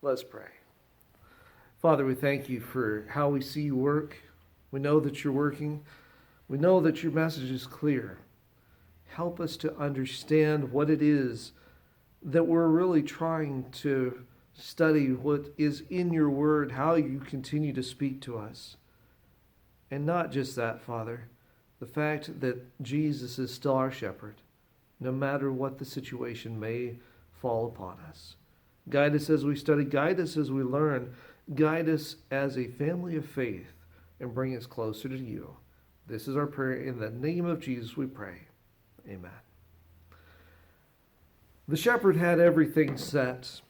Let's pray. Father, we thank you for how we see you work. We know that you're working. We know that your message is clear. Help us to understand what it is that we're really trying to study, what is in your word, how you continue to speak to us. And not just that, Father, the fact that Jesus is still our shepherd, no matter what the situation may fall upon us. Guide us as we study, guide us as we learn, guide us as a family of faith, and bring us closer to you. This is our prayer. In the name of Jesus we pray. Amen. The shepherd had everything set.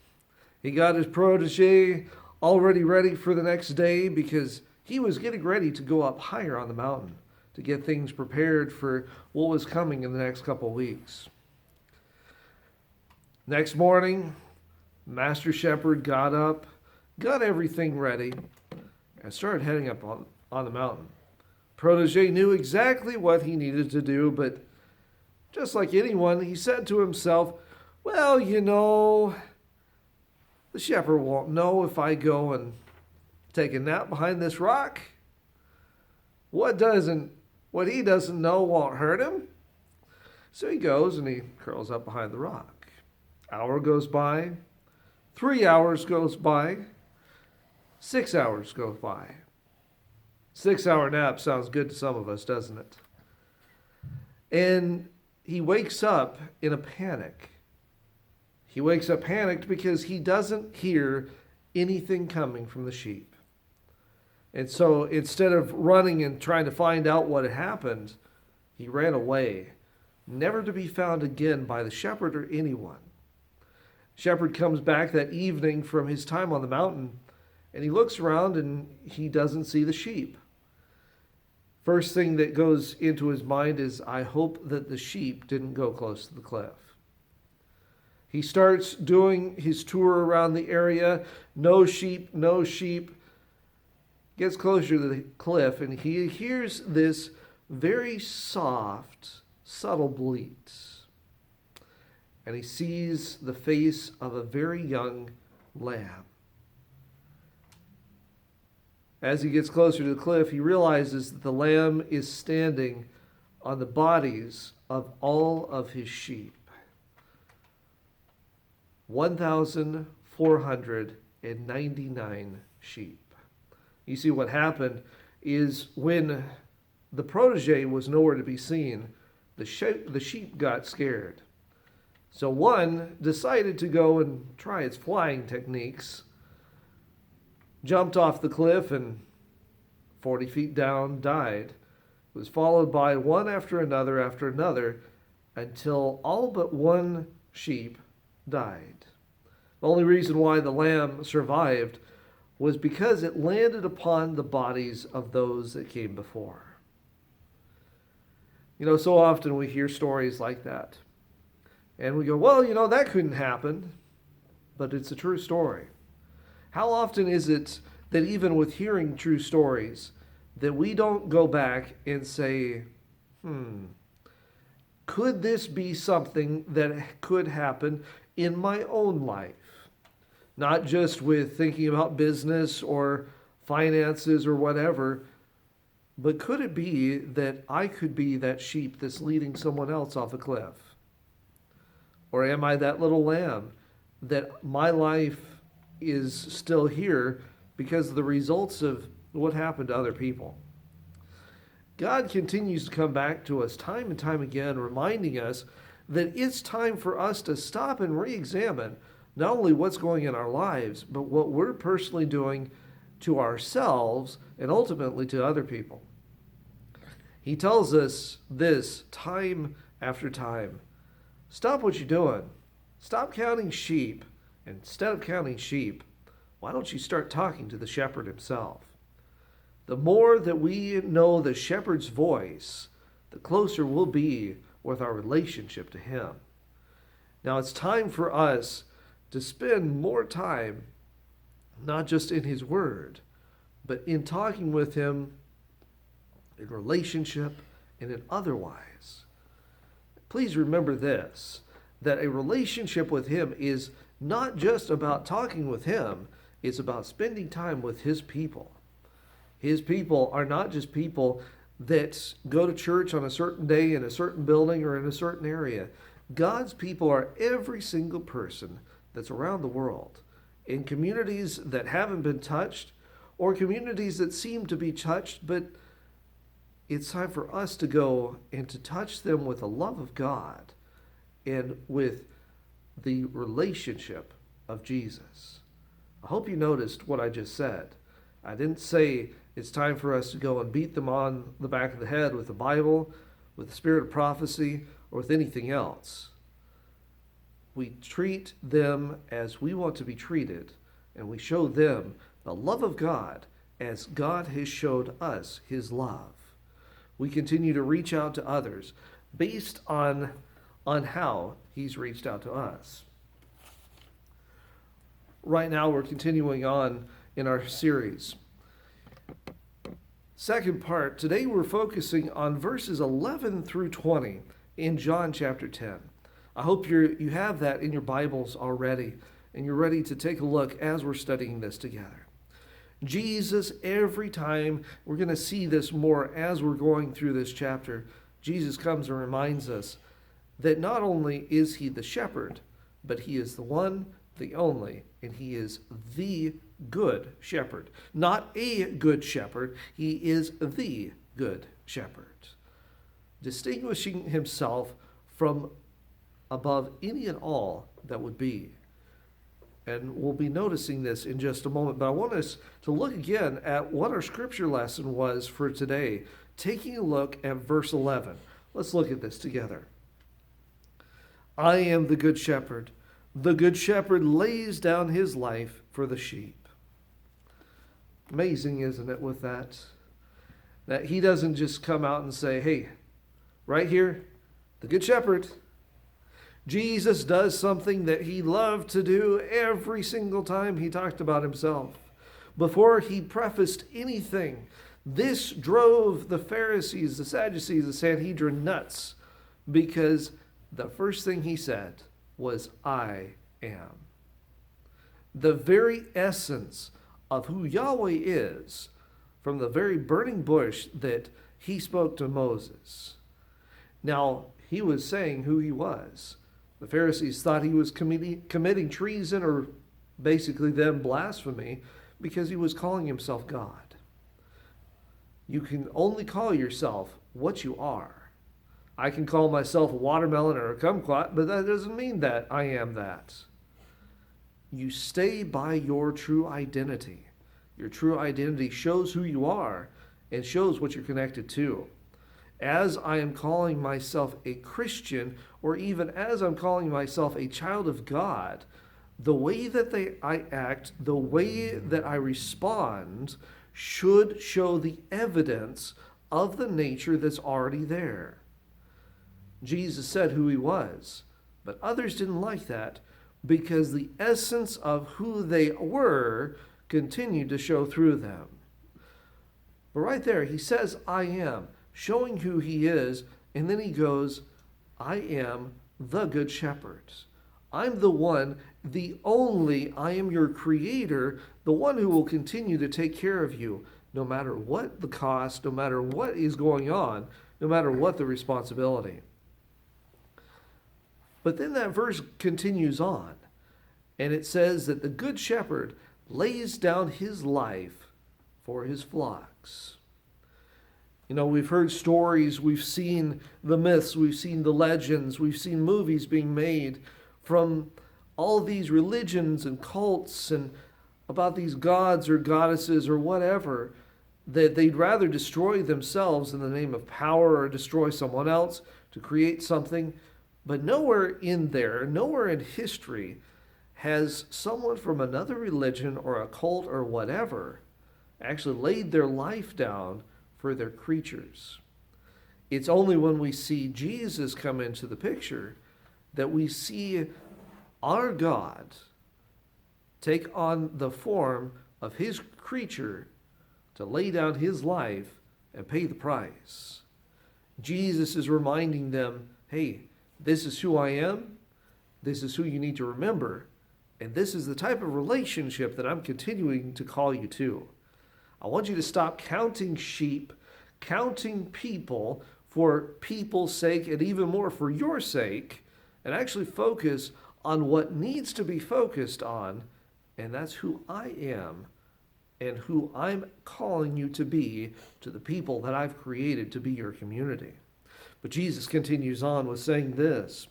He got his protege already ready for the next day because he was getting ready to go up higher on the mountain to get things prepared for what was coming in the next couple of weeks. Next morning, Master Shepherd got up, got everything ready, and started heading up on the mountain. Protege knew exactly what he needed to do, but just like anyone, he said to himself, well, the shepherd won't know if I go and take a nap behind this rock. What he doesn't know won't hurt him. So he goes and he curls up behind the rock. Hour goes by. 3 hours goes by. 6 hours goes by. 6-hour nap sounds good to some of us, doesn't it? And he wakes up in a panic. He wakes up panicked because he doesn't hear anything coming from the sheep. And so instead of running and trying to find out what had happened, he ran away, never to be found again by the shepherd or anyone. Shepherd comes back that evening from his time on the mountain, and he looks around and he doesn't see the sheep. First thing that goes into his mind is, I hope that the sheep didn't go close to the cliff. He starts doing his tour around the area. No sheep, no sheep. Gets closer to the cliff and he hears this very soft, subtle bleat. And he sees the face of a very young lamb. As he gets closer to the cliff, he realizes that the lamb is standing on the bodies of all of his sheep. 1,499 sheep. You see, what happened is when the protege was nowhere to be seen, the sheep got scared. So one decided to go and try its flying techniques, jumped off the cliff and 40 feet down died. It was followed by one after another, until all but one sheep died. The only reason why the lamb survived was because it landed upon the bodies of those that came before. So often we hear stories like that. And we go, well, that couldn't happen. But it's a true story. How often is it that even with hearing true stories, that we don't go back and say, could this be something that could happen in my own life? Not just with thinking about business or finances or whatever, but could it be that I could be that sheep that's leading someone else off a cliff? Or am I that little lamb that my life is still here because of the results of what happened to other people? God continues to come back to us time and time again, reminding us that it's time for us to stop and re-examine not only what's going in our lives, but what we're personally doing to ourselves and ultimately to other people. He tells us this time after time. Stop what you're doing. Stop counting sheep. Instead of counting sheep, why don't you start talking to the shepherd himself? The more that we know the shepherd's voice, the closer we'll be with our relationship to him. Now it's time for us to spend more time, not just in his word, but in talking with him in relationship and in otherwise. Please remember this, that a relationship with him is not just about talking with him, it's about spending time with his people. His people are not just people that go to church on a certain day in a certain building or in a certain area. God's people are every single person that's around the world, in communities that haven't been touched or communities that seem to be touched, but it's time for us to go and to touch them with the love of God and with the relationship of Jesus. I hope you noticed what I just said. I didn't say it's time for us to go and beat them on the back of the head with the Bible, with the spirit of prophecy, or with anything else. We treat them as we want to be treated, and we show them the love of God as God has showed us his love. We continue to reach out to others based on how he's reached out to us. Right now, we're continuing on in our series. Second part, today we're focusing on verses 11 through 20 in John chapter 10. I hope you have that in your Bibles already, and you're ready to take a look as we're studying this together. Jesus, every time, we're going to see this more as we're going through this chapter, Jesus comes and reminds us that not only is he the shepherd, but he is the one, the only, and he is the good shepherd. Not a good shepherd, he is the good shepherd, distinguishing himself from above any and all that would be. And we'll be noticing this in just a moment, but I want us to look again at what our scripture lesson was for today, taking a look at verse 11. Let's look at this together. I am the good shepherd. The good shepherd lays down his life for the sheep. Amazing, isn't it, with that? That he doesn't just come out and say, hey, right here, the good shepherd. Jesus does something that he loved to do every single time he talked about himself. Before he prefaced anything, this drove the Pharisees, the Sadducees, the Sanhedrin nuts, because the first thing he said was, I am. The very essence of who Yahweh is, from the very burning bush that he spoke to Moses. Now, he was saying who he was. The Pharisees thought he was committing treason, or basically then blasphemy, because he was calling himself God. You can only call yourself what you are. I can call myself a watermelon or a kumquat, but that doesn't mean that I am that. You stay by your true identity. Your true identity shows who you are and shows what you're connected to. As I am calling myself a Christian, or even as I'm calling myself a child of God, the way that I act, the way that I respond, should show the evidence of the nature that's already there. Jesus said who he was, but others didn't like that because the essence of who they were continued to show through them. But right there, he says, I am, showing who he is, and then he goes, I am the good shepherd. I'm the one, the only, I am your creator, the one who will continue to take care of you, no matter what the cost, no matter what is going on, no matter what the responsibility. But then that verse continues on, and it says that the good shepherd lays down his life for his flocks. You know, we've heard stories, we've seen the myths, we've seen the legends, we've seen movies being made from all these religions and cults and about these gods or goddesses or whatever, that they'd rather destroy themselves in the name of power or destroy someone else to create something. But nowhere in there, nowhere in history, has someone from another religion or a cult or whatever actually laid their life down for their creatures. It's only when we see Jesus come into the picture that we see our God take on the form of his creature to lay down his life and pay the price. Jesus is reminding them, hey, this is who I am, this is who you need to remember, And this is the type of relationship that I'm continuing to call you to. I want you to stop counting sheep, counting people for people's sake, and even more for your sake, and actually focus on what needs to be focused on, and that's who I am and who I'm calling you to be to the people that I've created to be your community. But Jesus continues on with saying this: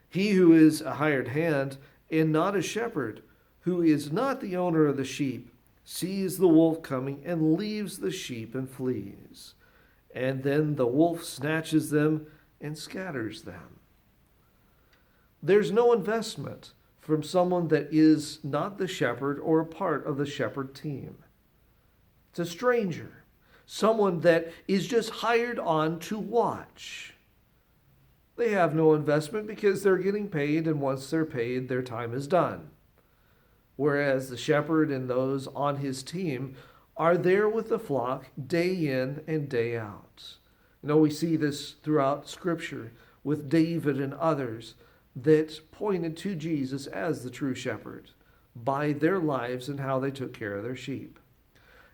he who is a hired hand and not a shepherd, who is not the owner of the sheep, sees the wolf coming and leaves the sheep and flees. And then the wolf snatches them and scatters them. There's no investment from someone that is not the shepherd or a part of the shepherd team. It's a stranger, someone that is just hired on to watch. They have no investment because they're getting paid, and once they're paid, their time is done. Whereas the shepherd and those on his team are there with the flock day in and day out. We see this throughout Scripture with David and others that pointed to Jesus as the true shepherd by their lives and how they took care of their sheep.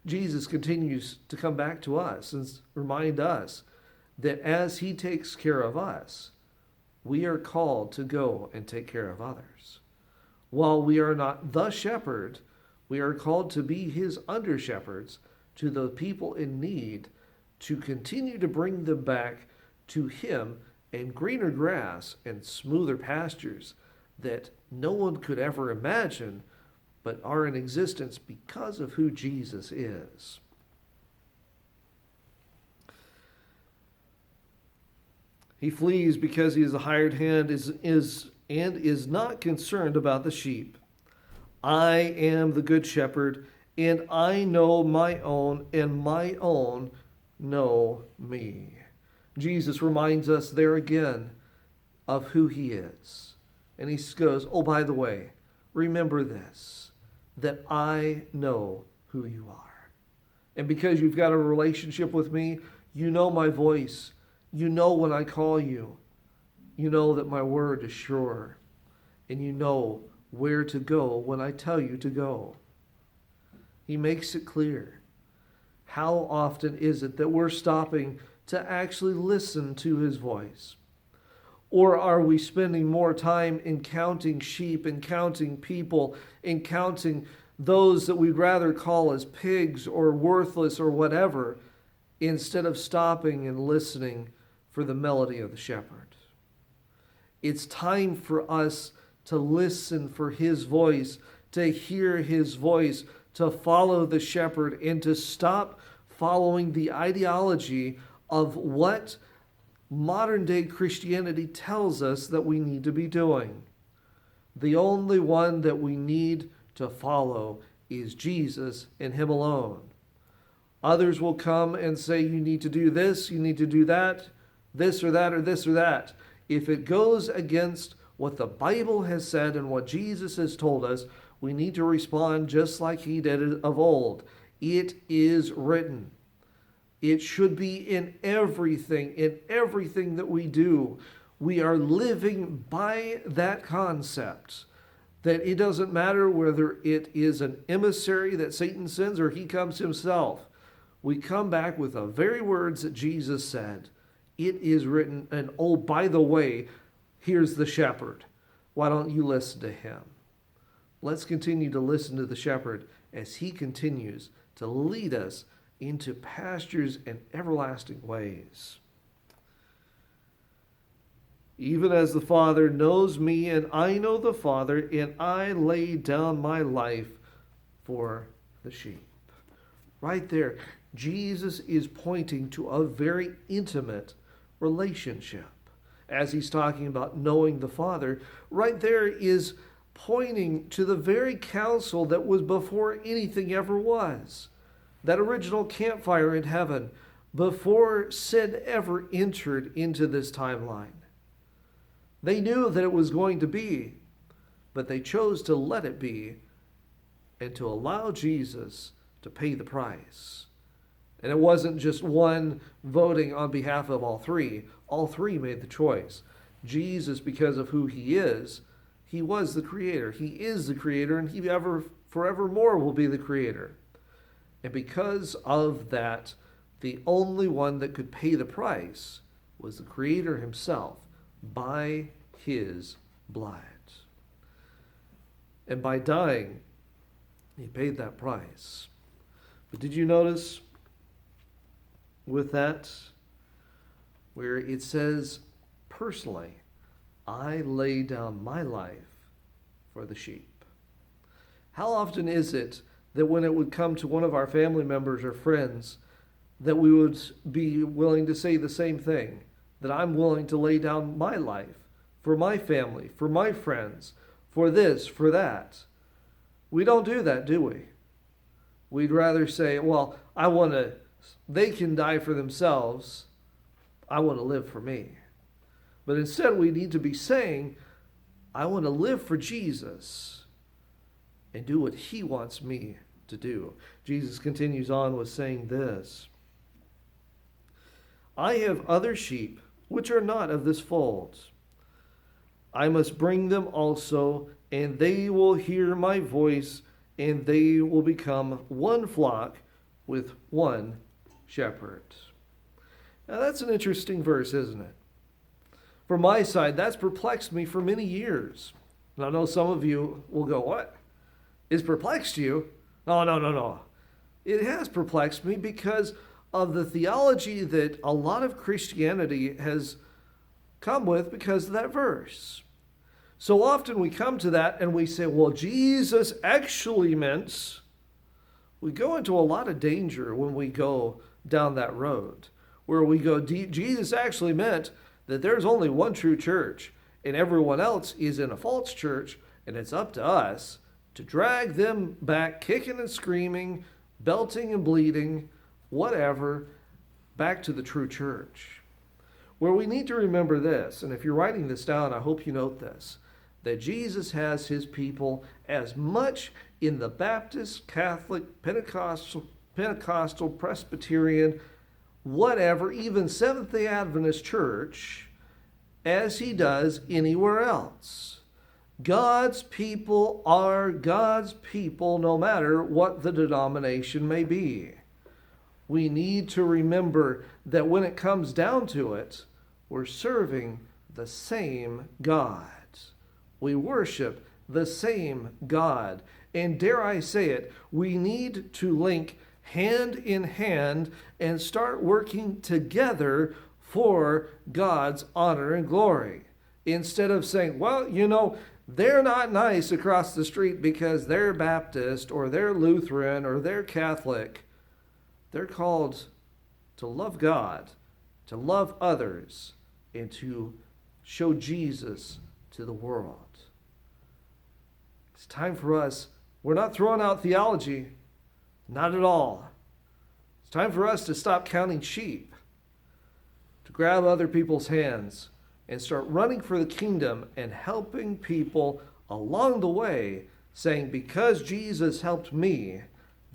Jesus continues to come back to us and remind us that as he takes care of us, we are called to go and take care of others. While we are not the shepherd, we are called to be his under shepherds to the people in need, to continue to bring them back to him and greener grass and smoother pastures that no one could ever imagine, but are in existence because of who Jesus is. He flees because he is a hired hand and is not concerned about the sheep. I am the good shepherd, and I know my own, and my own know me. Jesus reminds us there again of who he is. And he goes, oh, by the way, remember this, that I know who you are. And because you've got a relationship with me, you know my voice. You know when I call you. You know that my word is sure. And you know where to go when I tell you to go. He makes it clear. How often is it that we're stopping to actually listen to his voice? Or are we spending more time in counting sheep and counting people and counting those that we'd rather call as pigs or worthless or whatever, instead of stopping and listening for the melody of the shepherd? It's time for us to listen for his voice, to hear his voice, to follow the shepherd, and to stop following the ideology of what modern day Christianity tells us that we need to be doing. The only one that we need to follow is Jesus and him alone. Others will come and say, you need to do this, you need to do that, this or that or this or that. If it goes against what the Bible has said and what Jesus has told us, we need to respond just like he did of old. It is written. It should be in everything that we do. We are living by that concept, that it doesn't matter whether it is an emissary that Satan sends or he comes himself. We come back with the very words that Jesus said. It is written, and oh, by the way, here's the shepherd. Why don't you listen to him? Let's continue to listen to the shepherd as he continues to lead us into pastures and everlasting ways. Even as the Father knows me, and I know the Father, and I lay down my life for the sheep. Right there, Jesus is pointing to a very intimate relationship. As he's talking about knowing the Father, right there is pointing to the very council that was before anything ever was. That original campfire in heaven, before sin ever entered into this timeline. They knew that it was going to be, but they chose to let it be and to allow Jesus to pay the price. And it wasn't just one voting on behalf of all three. All three made the choice. Jesus, because of who he He was the creator. He is the creator, and he forevermore will be the creator. And because of that, the only one that could pay the price was the creator himself by his blood. And by dying, he paid that price. But did you notice with that where it says, personally, I lay down my life for the sheep? How often is it that when it would come to one of our family members or friends, that we would be willing to say the same thing, that I'm willing to lay down my life for my family, for my friends, for this, for that? We don't do that, do we? We'd rather say, well, they can die for themselves. I want to live for me. But instead, we need to be saying, I want to live for Jesus and do what he wants me to do. Jesus continues on with saying this, I have other sheep which are not of this fold. I must bring them also, and they will hear my voice, and they will become one flock with one shepherd. Now that's an interesting verse, isn't it? From my side, that's perplexed me for many years. And I know some of you will go, what? It's perplexed you? No. It has perplexed me because of the theology that a lot of Christianity has come with because of that verse. So often we come to that and we say, well, Jesus actually meant. We go into a lot of danger when we go down that road, where we go, Jesus actually meant that there's only one true church and everyone else is in a false church, and it's up to us to drag them back, kicking and screaming, belting and bleeding, whatever, back to the true church. Where we need to remember this, and if you're writing this down, I hope you note this, that Jesus has his people as much in the Baptist, Catholic, Pentecostal, Presbyterian, whatever, even Seventh-day Adventist church, as he does anywhere else. God's people are God's people no matter what the denomination may be. We need to remember that when it comes down to it, we're serving the same God. We worship the same God. And dare I say it, we need to link hand in hand and start working together for God's honor and glory. Instead of saying, well, they're not nice across the street because they're Baptist or they're Lutheran or they're Catholic. They're called to love God, to love others, and to show Jesus to the world. It's time for us. We're not throwing out theology. Not at all. It's time for us to stop counting sheep, to grab other people's hands and start running for the kingdom and helping people along the way, saying, because Jesus helped me,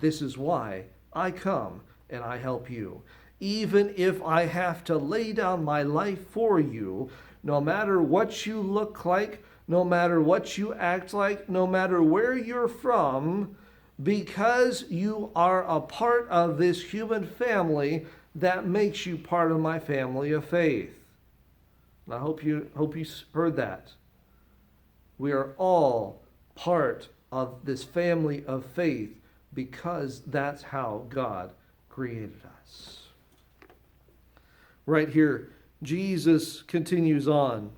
this is why I come and I help you. Even if I have to lay down my life for you, no matter what you look like, no matter what you act like, no matter where you're from, because you are a part of this human family, that makes you part of my family of faith. And I hope you heard that. We are all part of this family of faith because that's how God created us. Right here, Jesus continues on.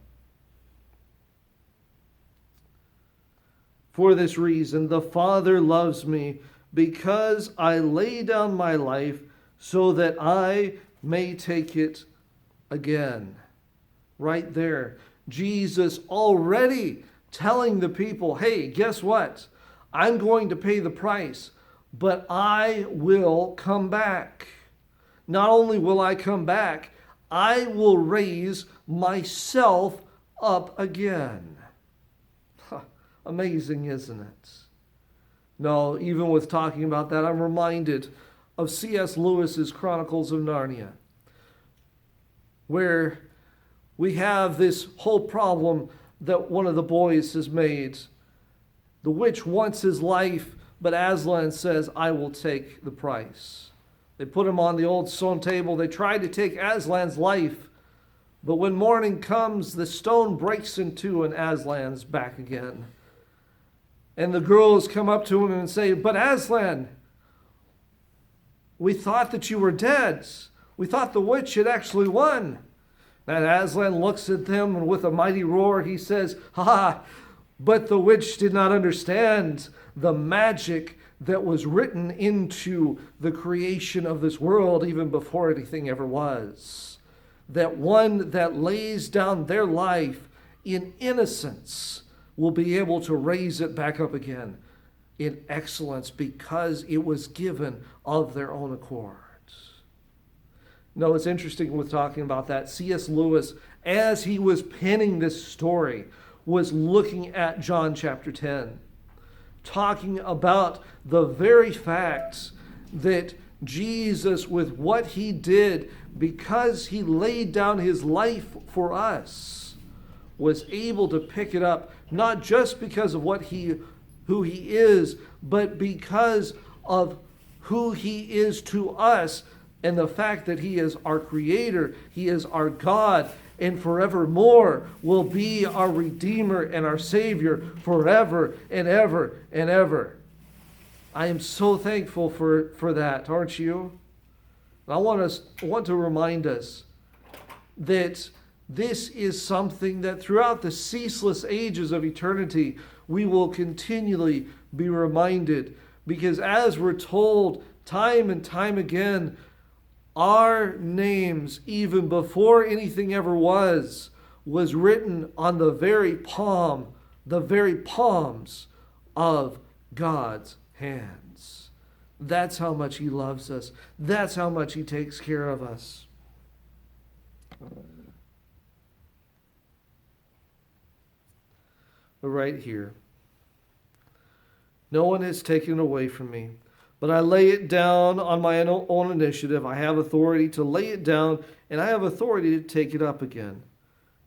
For this reason, the Father loves me, because I lay down my life so that I may take it again. Right there, Jesus already telling the people, hey, guess what? I'm going to pay the price, but I will come back. Not only will I come back, I will raise myself up again. Amazing, isn't it? No, even with talking about that, I'm reminded of C.S. Lewis's Chronicles of Narnia, where we have this whole problem that one of the boys has made. The witch wants his life, but Aslan says, I will take the price. They put him on the old stone table. They tried to take Aslan's life, but when morning comes, the stone breaks in two and Aslan's back again. And the girls come up to him and say, but Aslan, we thought that you were dead. We thought the witch had actually won. And Aslan looks at them, and with a mighty roar, he says, but the witch did not understand the magic that was written into the creation of this world even before anything ever was. That one that lays down their life in innocence will be able to raise it back up again in excellence because it was given of their own accord. No, it's interesting with talking about that. C.S. Lewis, as he was penning this story, was looking at John chapter 10, talking about the very fact that Jesus, with what he did, because he laid down his life for us, was able to pick it up, not just because of who he is, but because of who he is to us, and the fact that he is our creator, he is our God, and forevermore will be our Redeemer and our Savior forever and ever and ever. I am so thankful for that, aren't you? I want to remind us that this is something that throughout the ceaseless ages of eternity, we will continually be reminded, because as we're told time and time again, our names, even before anything ever was written on the very palms of God's hands. That's how much he loves us. That's how much he takes care of us. Right here. No one has taken it away from me, but I lay it down on my own initiative. I have authority to lay it down, and I have authority to take it up again.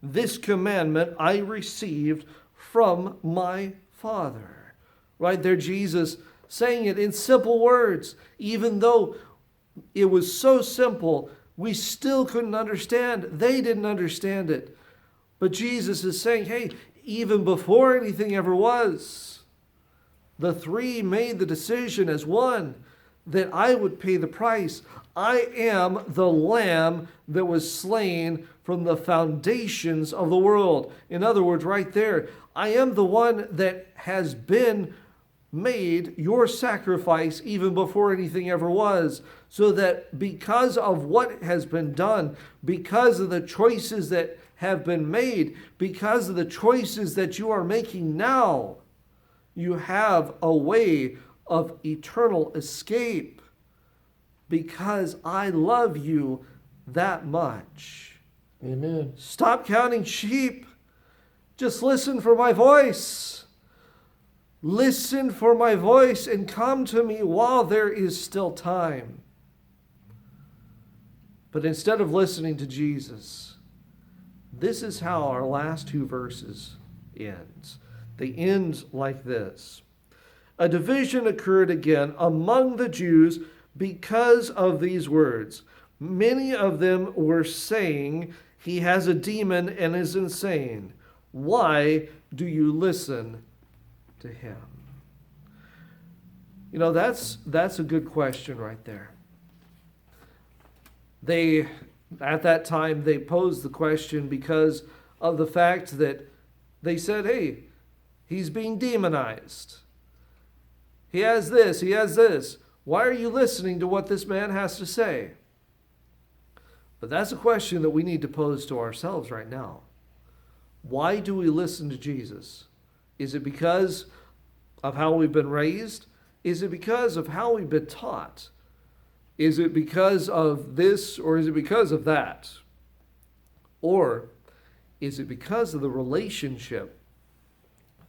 This commandment I received from my Father. Right there, Jesus saying it in simple words. Even though it was so simple, we still couldn't understand. They didn't understand it. But Jesus is saying, hey, even before anything ever was, the three made the decision as one that I would pay the price. I am the Lamb that was slain from the foundations of the world. In other words, right there, I am the one that has been made your sacrifice even before anything ever was, so that because of what has been done, because of the choices that have been made, because of the choices that you are making now, you have a way of eternal escape, because I love you that much. Amen. Stop counting sheep. Just listen for my voice. Listen for my voice and come to me while there is still time. But instead of listening to Jesus, this is how our last two verses end. They end like this. A division occurred again among the Jews because of these words. Many of them were saying, he has a demon and is insane. Why do you listen to him? You know, that's a good question right there. At that time, they posed the question because of the fact that they said, hey, he's being demonized. He has this, he has this. Why are you listening to what this man has to say? But that's a question that we need to pose to ourselves right now. Why do we listen to Jesus? Is it because of how we've been raised? Is it because of how we've been taught? Is it because of this, or is it because of that? Or is it because of the relationship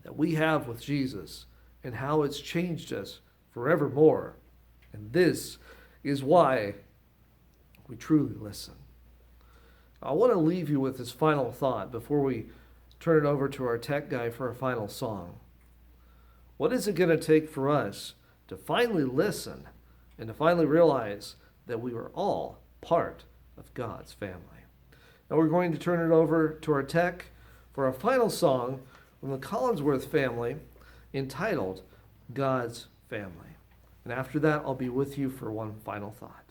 that we have with Jesus and how it's changed us forevermore? And this is why we truly listen. I want to leave you with this final thought before we turn it over to our tech guy for a final song. What is it going to take for us to finally listen and to finally realize that we were all part of God's family? Now we're going to turn it over to our tech for a final song from the Collinsworth family entitled God's Family. And after that, I'll be with you for one final thought.